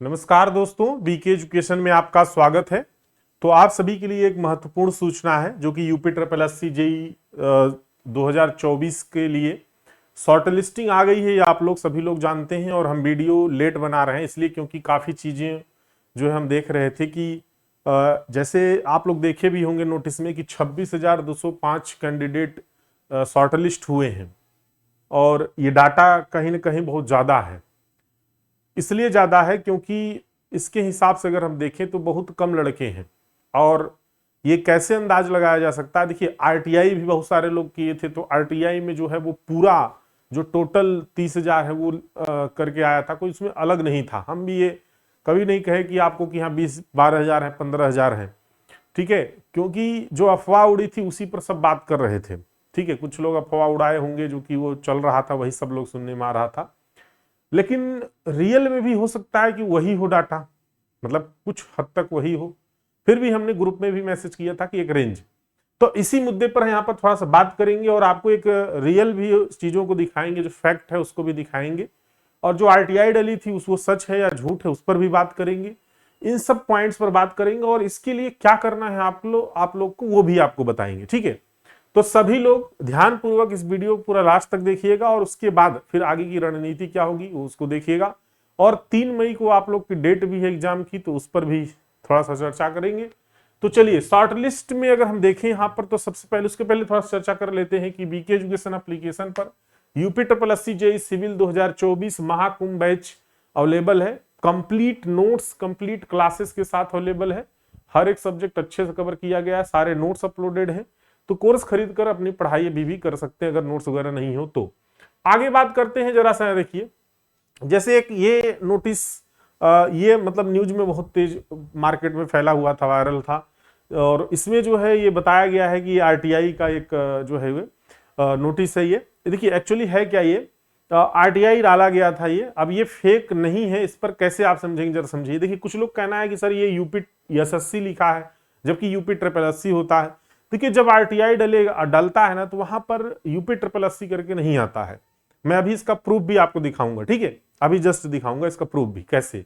नमस्कार दोस्तों, BK education में आपका स्वागत है। तो आप सभी के लिए एक महत्वपूर्ण सूचना है जो कि यूपी ट्रिपल एससी जेई 2024 के लिए शॉर्ट लिस्टिंग आ गई है। ये आप लोग सभी लोग जानते हैं और हम वीडियो लेट बना रहे हैं इसलिए क्योंकि काफ़ी चीज़ें जो है हम देख रहे थे कि जैसे आप लोग देखे भी होंगे नोटिस में कि 26,205 कैंडिडेट शॉर्ट लिस्ट हुए हैं और ये डाटा कहीं ना कहीं बहुत ज़्यादा है। इसलिए ज्यादा है क्योंकि इसके हिसाब से अगर हम देखें तो बहुत कम लड़के हैं। और ये कैसे अंदाज लगाया जा सकता है, देखिए आरटीआई भी बहुत सारे लोग किए थे, तो आरटीआई में जो है वो पूरा जो टोटल 30,000 है वो करके आया था, कोई उसमें अलग नहीं था। हम भी ये कभी नहीं कहे कि आपको कि हाँ 12,000 है 15,000 है, ठीक है, क्योंकि जो अफवाह उड़ी थी उसी पर सब बात कर रहे थे। ठीक है, कुछ लोग अफवाह उड़ाए होंगे जो कि वो चल रहा था वही सब लोग सुनने में आ रहा था, लेकिन रियल में भी हो सकता है कि वही हो डाटा, मतलब कुछ हद तक वही हो। फिर भी हमने ग्रुप में भी मैसेज किया था कि एक रेंज, तो इसी मुद्दे पर यहाँ पर थोड़ा सा बात करेंगे और आपको एक रियल भी चीजों को दिखाएंगे, जो फैक्ट है उसको भी दिखाएंगे, और जो आरटीआई डली थी उस वो सच है या झूठ है उस पर भी बात करेंगे। इन सब पॉइंट्स पर बात करेंगे और इसके लिए क्या करना है आप लोग को वो भी आपको बताएंगे। ठीक है, तो सभी लोग ध्यानपूर्वक इस वीडियो को पूरा लास्ट तक देखिएगा और उसके बाद फिर आगे की रणनीति क्या होगी वो उसको देखिएगा। और 3 मई को आप लोग की डेट भी है एग्जाम की, तो उस पर भी थोड़ा सा चर्चा करेंगे। तो चलिए, शॉर्ट लिस्ट में अगर हम देखें यहाँ पर, तो सबसे पहले उसके पहले थोड़ा सा चर्चा कर लेते हैं कि बीके एजुकेशन एप्लीकेशन पर UP triple SC JE civil 2024 Mahakumbh batch available है। कंप्लीट नोट्स कंप्लीट क्लासेस के साथ अवेलेबल है। हर एक सब्जेक्ट अच्छे से कवर किया गया है, सारे नोट्स अपलोडेड हैं। तो कोर्स खरीद कर अपनी पढ़ाई अभी भी कर सकते हैं अगर नोट्स वगैरह नहीं हो तो। आगे बात करते हैं, जरा सा देखिए, जैसे एक ये नोटिस, ये मतलब न्यूज में बहुत तेज मार्केट में फैला हुआ था, वायरल था, और इसमें जो है ये बताया गया है कि आरटीआई का एक जो है नोटिस है। ये देखिए एक्चुअली है क्या, ये आरटीआई डाला गया था ये। अब ये फेक नहीं है, इस पर कैसे आप समझेंगे जरा समझिए। देखिए कुछ लोग कहना है कि सर ये यूपी एसएससी लिखा है जबकि यूपी ट्रिपल एससी होता है। देखिए जब आरटीआई डलता है ना तो वहां पर यूपी ट्रिपल एससी करके नहीं आता है। मैं अभी इसका प्रूफ भी आपको दिखाऊंगा, ठीक है, अभी जस्ट दिखाऊंगा इसका प्रूफ भी कैसे।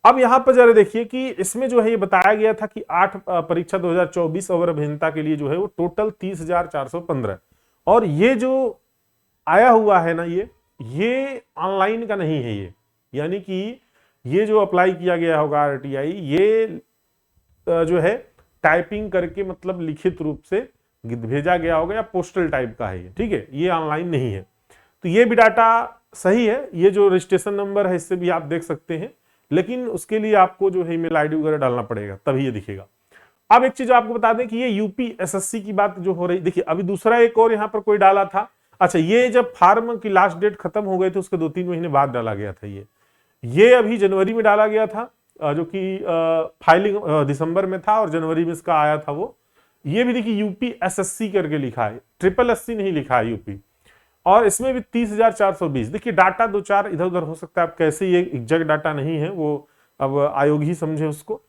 अब यहां पर जरा देखिए कि इसमें जो है ये बताया गया था कि 8 परीक्षा 2024 अवर अभियंता के लिए जो है वो टोटल 30,415, और ये जो आया हुआ है ना ये ऑनलाइन का नहीं है ये, यानी कि ये जो अप्लाई किया गया होगा आरटीआई, ये जो है टाइपिंग करके मतलब लिखित रूप से भेजा गया होगा या पोस्टल टाइप का है ये, ठीक है, ये ऑनलाइन नहीं है। तो ये भी डाटा सही है, ये जो रजिस्ट्रेशन नंबर है इससे भी आप देख सकते हैं, लेकिन उसके लिए आपको जो है ईमेल आईडी वगैरह डालना पड़ेगा तभी ये दिखेगा। अब एक चीज आपको बता दें कि ये यूपी एसएससी की बात जो हो रही, देखिए अभी दूसरा एक और यहाँ पर कोई डाला था। अच्छा, ये जब फार्म की लास्ट डेट खत्म हो गई थी उसके 2-3 महीने बाद डाला गया था ये अभी जनवरी में डाला गया था, जो कि फाइलिंग दिसंबर में था और जनवरी में इसका आया था वो। ये भी देखिए यूपी एसएससी करके लिखा है, ट्रिपल एससी नहीं लिखा है यूपी, और इसमें भी 30,420। देखिए डाटा दो चार इधर उधर हो सकता है, अब कैसे ये एग्जैक्ट डाटा नहीं है वो अब आयोग ही समझे उसको।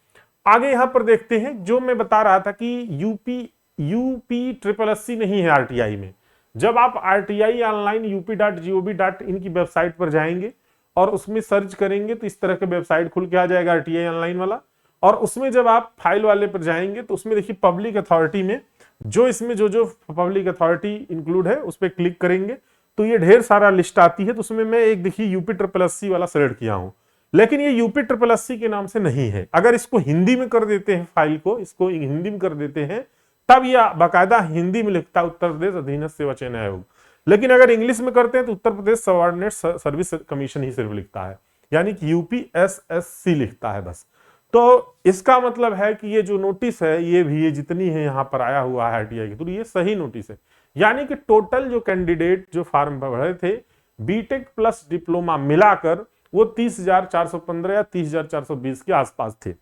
आगे यहां पर देखते हैं, जो मैं बता रहा था कि यूपी ट्रिपल एससी नहीं है आरटीआई में। जब आप आरटीआई ऑनलाइन UP.gov.in की वेबसाइट पर जाएंगे और उसमें सर्च करेंगे तो इस तरह के वेबसाइट खुल के आ जाएगा आरटीआई ऑनलाइन वाला, और उसमें जब आप फाइल वाले पर जाएंगे तो उसमें देखिए पब्लिक अथॉरिटी में इसमें जो पब्लिक अथॉरिटी इंक्लूड है उस पर क्लिक करेंगे तो ये ढेर सारा लिस्ट आती है। तो उसमें मैं एक देखिए यूपी ट्रिपल एससी वाला सेलेक्ट किया हूं, लेकिन ये यूपी ट्रिपल एससी के नाम से नहीं है। अगर इसको हिंदी में कर देते हैं, फाइल को इसको हिंदी में कर देते हैं, तब यह बाकायदा हिंदी में लिखता है उत्तर प्रदेश अधीनस्थ सेवा चयन आयोग। लेकिन अगर इंग्लिश में करते हैं तो Uttar Pradesh subordinate service commission ही सिर्फ लिखता है, यानी कि UPSSC लिखता है बस। तो इसका मतलब है कि ये जो नोटिस है ये जितनी है यहाँ पर आया हुआ है आरटीआई की, तो ये सही नोटिस है। यानी कि टोटल जो कैंडिडेट जो फॉर्म भरे थे बीटेक प्लस डिप्लोमा मिलाकर वो 30,415 या 30,420 के आसपास थे।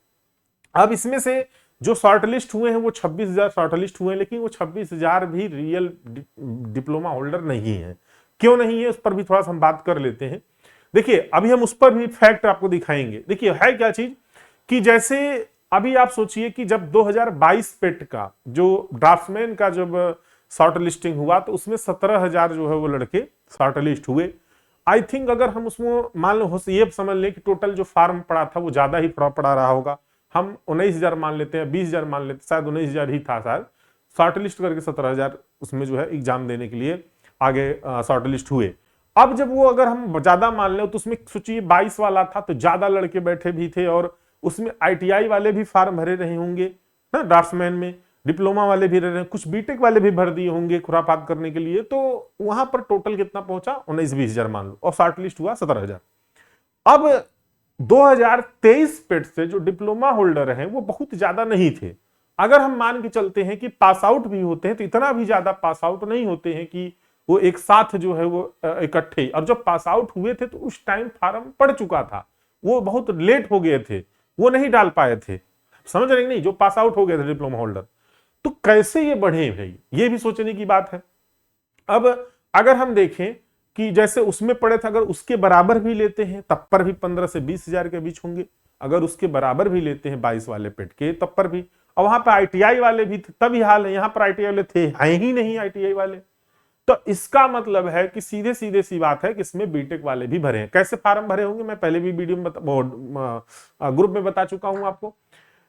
अब इसमें से जो शॉर्टलिस्ट हुए हैं वो 26,000 शॉर्टलिस्ट हुए हैं, लेकिन वो 26,000 भी रियल डिप्लोमा होल्डर नहीं है। क्यों नहीं है उस पर भी थोड़ा सा हम बात कर लेते हैं। देखिए अभी हम उस पर भी फैक्ट आपको दिखाएंगे। देखिए है क्या चीज कि जैसे अभी आप सोचिए कि जब 2022 पेट का जो ड्राफ्टमैन का जब शॉर्ट लिस्टिंग हुआ तो उसमें 17,000 जो है वो लड़के शॉर्ट लिस्ट हुए, आई थिंक अगर हम उसमें मान लो ये समझ लें कि टोटल जो फार्म पड़ा था वो ज्यादा ही पड़ा रहा होगा, हम 19,000 मान लेते हैं, 20,000 मान लेते, शायद 19,000 ही था शायद, शॉर्ट लिस्ट करके 17,000 उसमें जो है एग्जाम देने के लिए आगे शॉर्ट लिस्ट हुए। अब जब वो अगर हम ज्यादा मान लें तो उसमें सोचिए 22 वाला था तो ज्यादा लड़के बैठे भी थे, और उसमें ITI वाले भी फार्म भरे रहे होंगे ना, ड्राफ्ट्समैन में डिप्लोमा वाले भी रहे, कुछ बीटेक वाले भी भर दिए होंगे खुरापात करने के लिए, तो वहां पर टोटल कितना पहुंचा, 19-20,000 मान लो, और शॉर्ट लिस्ट हुआ 17,000। अब 2023 पेट से जो डिप्लोमा होल्डर हैं वो बहुत ज्यादा नहीं थे। अगर हम मान के चलते हैं कि पास आउट भी होते हैं तो इतना भी ज्यादा पास आउट नहीं होते हैं कि वो एक साथ जो है वो इकट्ठे, और जब पास आउट हुए थे तो उस टाइम फार्म पड़ चुका था, वो बहुत लेट हो गए थे, वो नहीं डाल पाए थे, समझ रहे नहीं, जो पास आउट हो गए थे डिप्लोमा होल्डर। तो कैसे ये बढ़े भाई, ये भी सोचने की बात है। अब अगर हम देखें कि जैसे उसमें पड़े थे, अगर उसके बराबर भी लेते हैं तब पर भी 15 से 20,000 के बीच होंगे, अगर उसके बराबर भी लेते हैं 22 वाले पेट के तब पर भी, और वहां पर ITI वाले भी थे तभी हाल है, यहां पर ITI वाले थे हैं ही नहीं ITI वाले। तो इसका मतलब है कि सीधे सीधे सी बात है कि इसमें बीटेक वाले भी भरे हैं। कैसे फार्म भरे होंगे मैं पहले भी वीडियो में ग्रुप में बता चुका हूं आपको।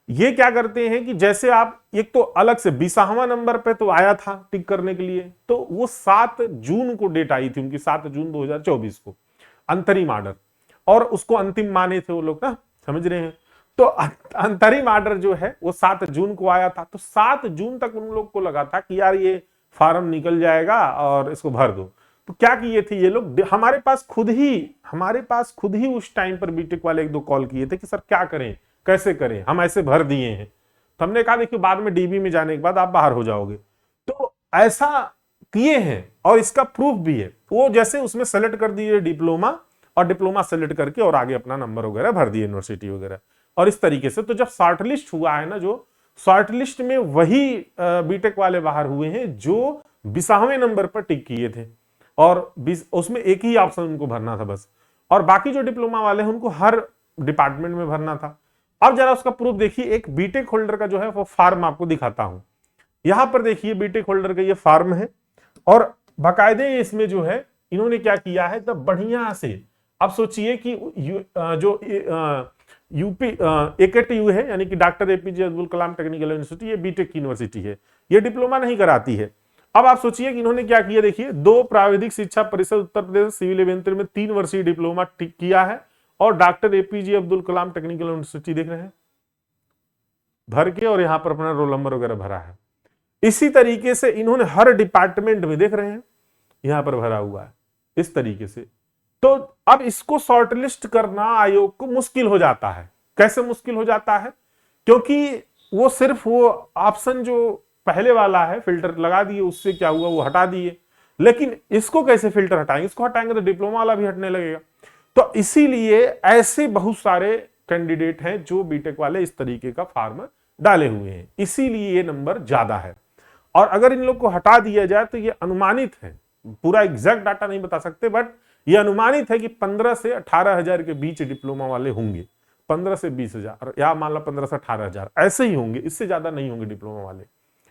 ये क्या करते हैं कि जैसे आप एक तो अलग से 20वां नंबर पे तो आया था टिक करने के लिए, तो वो 7 जून को डेट आई थी उनकी, 7 जून 2024 को अंतरिम आर्डर, और उसको अंतिम माने थे वो लोग ना, समझ रहे हैं। तो अंतरिम आर्डर जो है वो 7 जून को आया था, तो 7 जून तक उन लोग को लगा था कि यार ये फार्म निकल जाएगा और इसको भर दो। तो क्या किए थे ये लोग, हमारे पास खुद ही उस टाइम पर बीटेक वाले 1-2 कॉल किए थे कि सर क्या करें, कैसे करें, हम ऐसे भर दिए हैं। तो हमने कहा देखिए बाद में DB में जाने के बाद आप बाहर हो जाओगे, तो ऐसा किए हैं और इसका प्रूफ भी है। वो जैसे उसमें सेलेक्ट कर दिए डिप्लोमा, और डिप्लोमा सेलेक्ट करके और आगे अपना नंबर वगैरह भर दिए यूनिवर्सिटी वगैरह, और इस तरीके से। तो जब शॉर्ट लिस्ट हुआ है ना, जो शॉर्ट लिस्ट में वही बीटेक वाले बाहर हुए हैं जो 20वें नंबर पर टिक किए थे, और उसमें एक ही ऑप्शन उनको भरना था बस, और बाकी जो डिप्लोमा वाले हैं उनको हर डिपार्टमेंट में भरना था। अब जरा उसका प्रूफ देखिए, एक बीटेक होल्डर का जो है वो फार्म आपको दिखाता हूं। यहां पर देखिए बीटेक होल्डर का ये फार्म है, और बाकायदे इसमें जो है इन्होंने क्या किया है, तब बढ़िया से। अब सोचिए कि जो यूपी AKTU है, यानी कि doctor APJ Abdul Kalam technical university, ये बीटेक की यूनिवर्सिटी है, ये डिप्लोमा नहीं कराती है। अब आप सोचिए कि इन्होंने क्या किया, देखिए 2 प्राविधिक शिक्षा परिषद उत्तर प्रदेश सिविल अभियंत्रण में 3 वर्षीय डिप्लोमा किया है, और doctor APJ Abdul Kalam technical university देख रहे हैं भर के, और यहां पर अपना रोल नंबर वगैरह भरा है। इसी तरीके से इन्होंने हर डिपार्टमेंट में देख रहे हैं यहां पर भरा हुआ है इस तरीके से। तो अब इसको शॉर्टलिस्ट करना आयोग को मुश्किल हो जाता है। कैसे मुश्किल हो जाता है, क्योंकि वो सिर्फ वो ऑप्शन जो पहले वाला है फिल्टर लगा दिए, उससे क्या हुआ वो हटा दिए, लेकिन इसको कैसे फिल्टर हटाएंगे, इसको हटाएंगे तो डिप्लोमा वाला भी हटने लगेगा। तो इसीलिए ऐसे बहुत सारे कैंडिडेट हैं जो बीटेक वाले इस तरीके का फार्म डाले हुए हैं, इसीलिए ये नंबर ज्यादा है। और अगर इन लोग को हटा दिया जाए तो ये अनुमानित है, पूरा एग्जैक्ट डाटा नहीं बता सकते, बट ये अनुमानित है कि 15 से 18,000 के बीच डिप्लोमा वाले होंगे, 15 से 20,000 या मान लो 15 से 18,000 ऐसे ही होंगे, इससे ज्यादा नहीं होंगे डिप्लोमा वाले,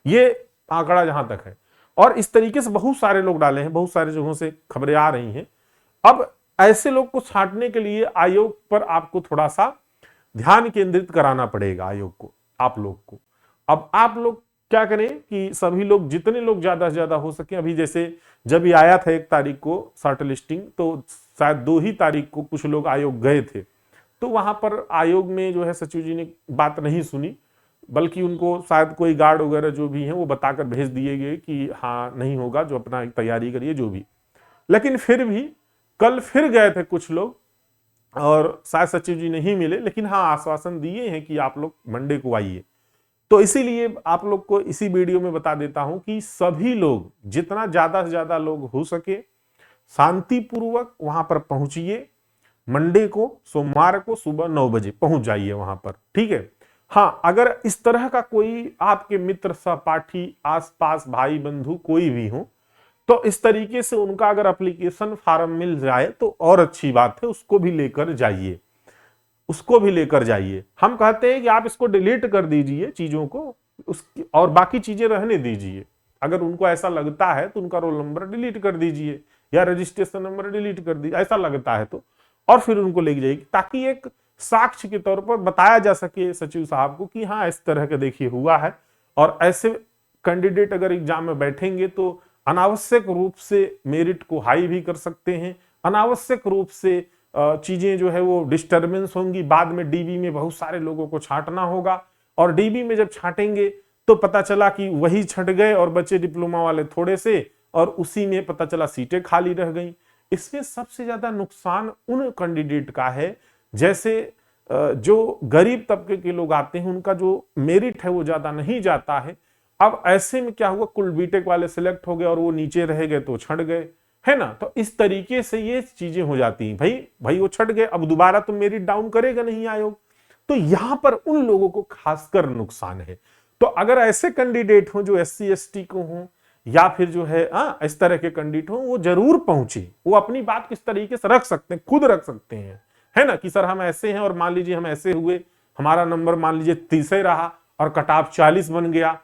ये आंकड़ा जहां तक है। और इस तरीके से बहुत सारे लोग डाले हैं, बहुत सारे जगहों से खबरें आ रही हैं। अब ऐसे लोग को छांटने के लिए आयोग पर आपको थोड़ा सा ध्यान केंद्रित कराना पड़ेगा, आयोग को, आप लोग को। अब आप लोग क्या करें कि सभी लोग, जितने लोग ज्यादा से ज्यादा हो सके, अभी जैसे जब ये आया था 1 तारीख को शॉर्ट लिस्टिंग, तो शायद 2 ही तारीख को कुछ लोग आयोग गए थे, तो वहां पर आयोग में जो है सचिव जी ने बात नहीं सुनी, बल्कि उनको शायद कोई गार्ड वगैरह जो भी हैं वो बताकर भेज दिए गए कि हाँ नहीं होगा, जो अपना तैयारी करिए जो भी। लेकिन फिर भी कल फिर गए थे कुछ लोग, और शायद सचिव जी नहीं मिले, लेकिन हाँ आश्वासन दिए हैं कि आप लोग मंडे को आइए। तो इसीलिए आप लोग को इसी वीडियो में बता देता हूं कि सभी लोग, जितना ज्यादा से ज्यादा लोग हो सके, शांतिपूर्वक वहां पर पहुंचिए। मंडे को, सोमवार को सुबह 9 बजे पहुंच जाइए वहां पर, ठीक है। हाँ, अगर इस तरह का कोई आपके मित्र, सहपाठी, आसपास भाई बंधु कोई भी हो, तो इस तरीके से उनका अगर एप्लीकेशन फॉर्म मिल जाए तो और अच्छी बात है, उसको भी लेकर जाइए, उसको भी लेकर जाइए। हम कहते हैं कि आप इसको डिलीट कर दीजिए चीजों को, उसकी और बाकी चीजें रहने दीजिए। अगर उनको ऐसा लगता है तो उनका रोल नंबर डिलीट कर दीजिए, या रजिस्ट्रेशन नंबर डिलीट कर दीजिए, ऐसा लगता है तो, और फिर उनको लेके जाएगी, ताकि एक साक्ष्य के तौर पर बताया जा सके सचिव साहब को कि हाँ इस तरह का देखिए हुआ है। और ऐसे कैंडिडेट अगर एग्जाम में बैठेंगे तो अनावश्यक रूप से मेरिट को हाई भी कर सकते हैं, अनावश्यक रूप से चीजें जो है वो डिस्टरबेंस होंगी, बाद में डीबी में बहुत सारे लोगों को छांटना होगा, और डीबी में जब छांटेंगे तो पता चला कि वही छट गए और बचे डिप्लोमा वाले थोड़े से, और उसी में पता चला सीटें खाली रह गई। इसमें सबसे ज्यादा नुकसान उन कैंडिडेट का है जैसे जो गरीब तबके के लोग आते हैं, उनका जो मेरिट है वो ज्यादा नहीं जाता है। अब ऐसे में क्या हुआ, कुल बीटेक वाले सिलेक्ट हो गए और वो नीचे रह गए तो छट गए, है ना। तो इस तरीके से ये चीजें हो जाती हैं। भाई वो छट गए, अब दोबारा तो मेरिट डाउन करेगा नहीं आयोग। तो यहां पर उन लोगों को खासकर नुकसान है। तो अगर ऐसे कैंडिडेट हो जो SC ST को हो, या फिर जो है इस तरह के कैंडिडेट हो, वो जरूर पहुंचे। वो अपनी बात किस तरीके से रख सकते हैं, खुद रख सकते हैं, है ना, कि सर हम ऐसे हैं और मान लीजिए हम ऐसे हुए, हमारा नंबर मान लीजिए 30 रहा और कट ऑफ 40 बन गया,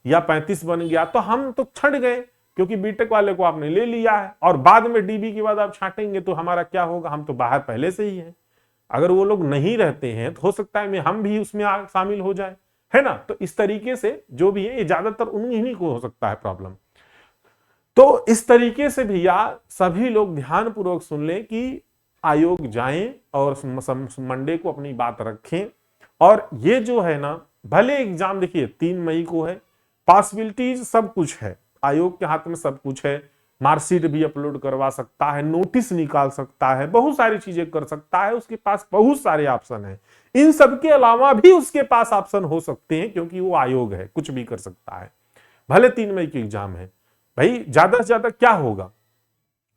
या 35 बन गया, तो हम तो छट गए क्योंकि बीटेक वाले को आपने ले लिया है, और बाद में डीबी के बाद आप छांटेंगे तो हमारा क्या होगा, हम तो बाहर पहले से ही हैं। अगर वो लोग नहीं रहते हैं तो हो सकता है हम भी उसमें शामिल हो जाए, है ना। तो इस तरीके से जो भी है, ये ज्यादातर उन्हीं को हो सकता है प्रॉब्लम। तो इस तरीके से भैया सभी लोग ध्यान पूर्वक सुन लें कि आयोग जाएं और मंडे को अपनी बात रखें। और ये जो है ना, भले एग्जाम देखिए 3 मई को है, पॉसिबिलिटीज सब कुछ है, आयोग के हाथ में सब कुछ है, मार्कशीट भी अपलोड करवा सकता है, नोटिस निकाल सकता है, बहुत सारी चीजें कर सकता है, उसके पास बहुत सारे ऑप्शन है। इन सब के अलावा भी उसके पास ऑप्शन हो सकते हैं, क्योंकि वो आयोग है, कुछ भी कर सकता है। भले 3 मई की एग्जाम है, भाई ज्यादा से ज्यादा क्या होगा,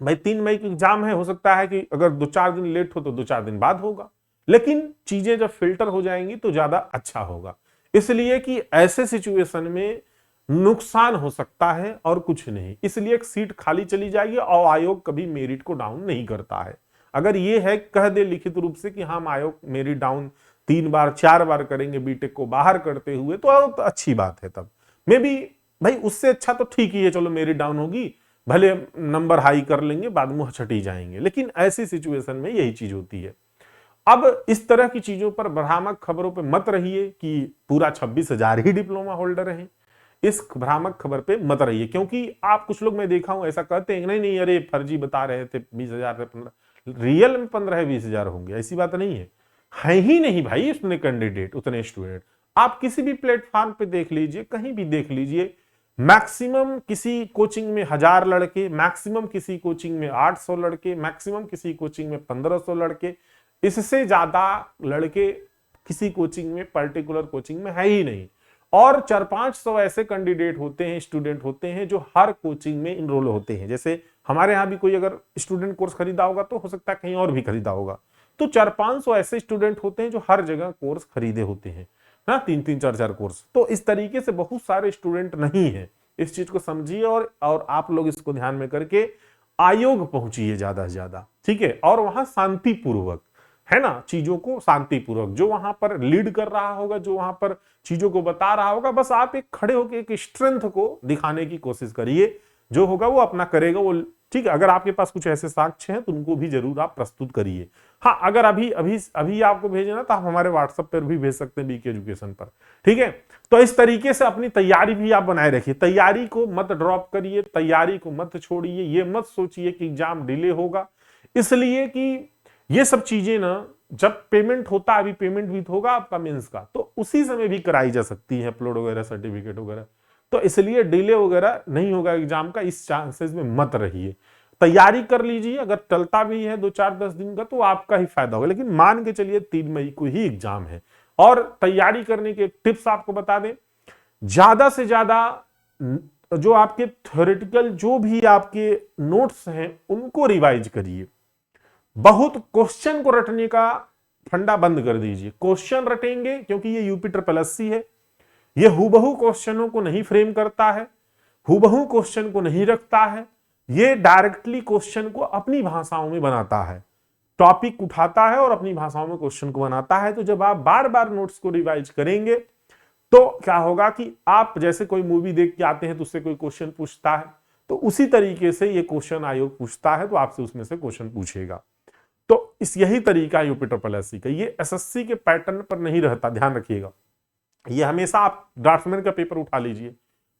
भाई 3 मई की एग्जाम है, हो सकता है कि अगर 2-4 दिन लेट हो तो 2-4 दिन बाद होगा, लेकिन चीजें जब फिल्टर हो जाएंगी तो ज्यादा अच्छा होगा। इसलिए कि ऐसे सिचुएशन में नुकसान हो सकता है और कुछ नहीं, इसलिए एक सीट खाली चली जाएगी और आयोग कभी मेरिट को डाउन नहीं करता है। अगर ये है कह दे लिखित रूप से कि हम आयोग मेरिट डाउन 3 बार 4 बार करेंगे बीटेक को बाहर करते हुए, तो अच्छी बात है। तब मे बी भाई उससे अच्छा तो ठीक ही है, चलो मेरिट डाउन होगी, भले नंबर हाई कर लेंगे, बाद में छटी जाएंगे, लेकिन ऐसी सिचुएशन में यही चीज होती है। अब इस तरह की चीजों पर भ्रामक खबरों पे मत रहिए कि पूरा 26,000 ही डिप्लोमा होल्डर हैं, इस भ्रामक खबर पे मत रहिए। क्योंकि आप कुछ लोग मैं देखा हूं ऐसा कहते हैं, नहीं अरे फर्जी बता रहे थे 20,000 से 15, रियल में 15-20,000 होंगे, ऐसी बात नहीं है ही नहीं भाई। उतने कैंडिडेट, उतने स्टूडेंट आप किसी भी प्लेटफॉर्म पे देख लीजिए, कहीं भी देख लीजिए, मैक्सिमम किसी कोचिंग में 1000 लड़के, मैक्सिमम किसी कोचिंग में 800 लड़के, मैक्सिमम किसी कोचिंग में 1500 लड़के, इससे ज्यादा लड़के किसी कोचिंग में, पर्टिकुलर कोचिंग में है ही नहीं। और 400-500 ऐसे कैंडिडेट होते हैं, स्टूडेंट होते हैं जो हर कोचिंग में इनरोल होते हैं। जैसे हमारे यहाँ भी कोई अगर स्टूडेंट कोर्स खरीदा होगा तो हो सकता है कहीं और भी खरीदा होगा, तो 400-500 ऐसे स्टूडेंट होते हैं जो हर जगह कोर्स खरीदे होते हैं, 3-3, 4-4 कोर्स। तो इस तरीके से बहुत सारे स्टूडेंट नहीं है, इस चीज को समझिए और आप लोग इसको ध्यान में करके आयोग पहुंचिए ज्यादा से ज्यादा, ठीक है। और वहां शांतिपूर्वक, है ना, चीजों को शांतिपूर्वक, जो वहां पर लीड कर रहा होगा, जो वहां पर चीजों को बता रहा होगा, बस आप एक खड़े होकर एक स्ट्रेंथ को दिखाने की कोशिश करिए, जो होगा वो अपना करेगा वो, ठीक है। अगर आपके पास कुछ ऐसे साक्ष्य हैं तो उनको भी जरूर आप प्रस्तुत करिए। हाँ, अगर अभी आपको भेजना तो आप हमारे व्हाट्सएप पर भी भेज सकते हैं, बीके एजुकेशन पर, ठीक है। तो इस तरीके से अपनी तैयारी भी आप बनाए रखिए, तैयारी को मत ड्रॉप करिए, तैयारी को मत छोड़िए, ये मत सोचिए कि एग्जाम डिले होगा, इसलिए कि ये सब चीजें ना, जब पेमेंट होता है, अभी पेमेंट भी होगा आपका मेंस का, तो उसी समय भी कराई जा सकती है अपलोड वगैरह, सर्टिफिकेट वगैरह, तो इसलिए डिले वगैरह नहीं होगा एग्जाम का, इस चांसेस में मत रहिए, तैयारी कर लीजिए। अगर टलता भी है 2-4-10 दिन का तो आपका ही फायदा होगा, लेकिन मान के चलिए 3 मई को ही एग्जाम है। और तैयारी करने के टिप्स आपको बता दें, ज्यादा से ज्यादा जो आपके थ्योरेटिकल जो भी आपके नोट्स हैं उनको रिवाइज करिए, बहुत क्वेश्चन को रटने का फंडा बंद कर दीजिए। क्वेश्चन रटेंगे क्योंकि ये यूपी SSC है, ये हुबहू क्वेश्चनों को नहीं फ्रेम करता है, हुबहू क्वेश्चन को नहीं रखता है, ये डायरेक्टली क्वेश्चन को अपनी भाषाओं में बनाता है, टॉपिक उठाता है और अपनी भाषाओं में क्वेश्चन को बनाता है। तो जब आप बार बार नोट्स को रिवाइज करेंगे तो क्या होगा कि आप जैसे कोई मूवी देख के आते हैं तो उससे कोई क्वेश्चन पूछता है तो उसी तरीके से ये क्वेश्चन आयोग पूछता है, तो आपसे उसमें से क्वेश्चन पूछेगा। तो इस यही तरीका यूपी ट्रिपल एससी का। ये एसएससी के पैटर्न पर नहीं रहता, ध्यान रखिएगा। ये हमेशा आप ड्राफ्ट्समैन का पेपर उठा लीजिए,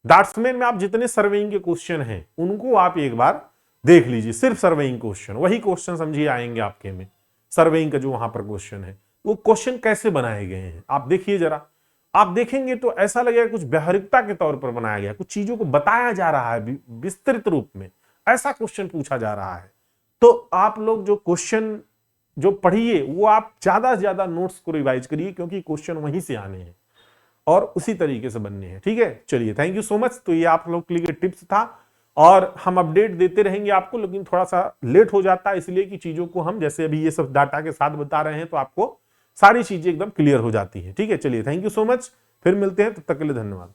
ड्राफ्ट्समैन में आप जितने सर्वेइंग के क्वेश्चन हैं उनको आप एक बार देख लीजिए, सिर्फ सर्वेइंग क्वेश्चन, वही क्वेश्चन समझिए आएंगे आपके में। सर्वेइंग का जो वहां पर क्वेश्चन है, वो क्वेश्चन कैसे बनाए गए हैं आप देखिए जरा। आप देखेंगे तो ऐसा लगेगा कुछ व्यावहारिकता के तौर पर बनाया गया, कुछ चीजों को बताया जा रहा है विस्तृत रूप में, ऐसा क्वेश्चन पूछा जा रहा है। तो आप लोग जो क्वेश्चन जो पढ़िए वो आप ज्यादा से ज्यादा नोट्स को रिवाइज करिए, क्योंकि क्वेश्चन वहीं से आने हैं और उसी तरीके से बनने हैं। ठीक है, चलिए थैंक यू सो मच। तो ये आप लोग के लिए टिप्स था और हम अपडेट देते रहेंगे आपको, लेकिन थोड़ा सा लेट हो जाता है इसलिए कि चीजों को हम जैसे अभी ये सब डाटा के साथ बता रहे हैं तो आपको सारी चीजें एकदम क्लियर हो जाती है। ठीक है, चलिए थैंक यू सो मच, फिर मिलते हैं, तब तक के लिए धन्यवाद।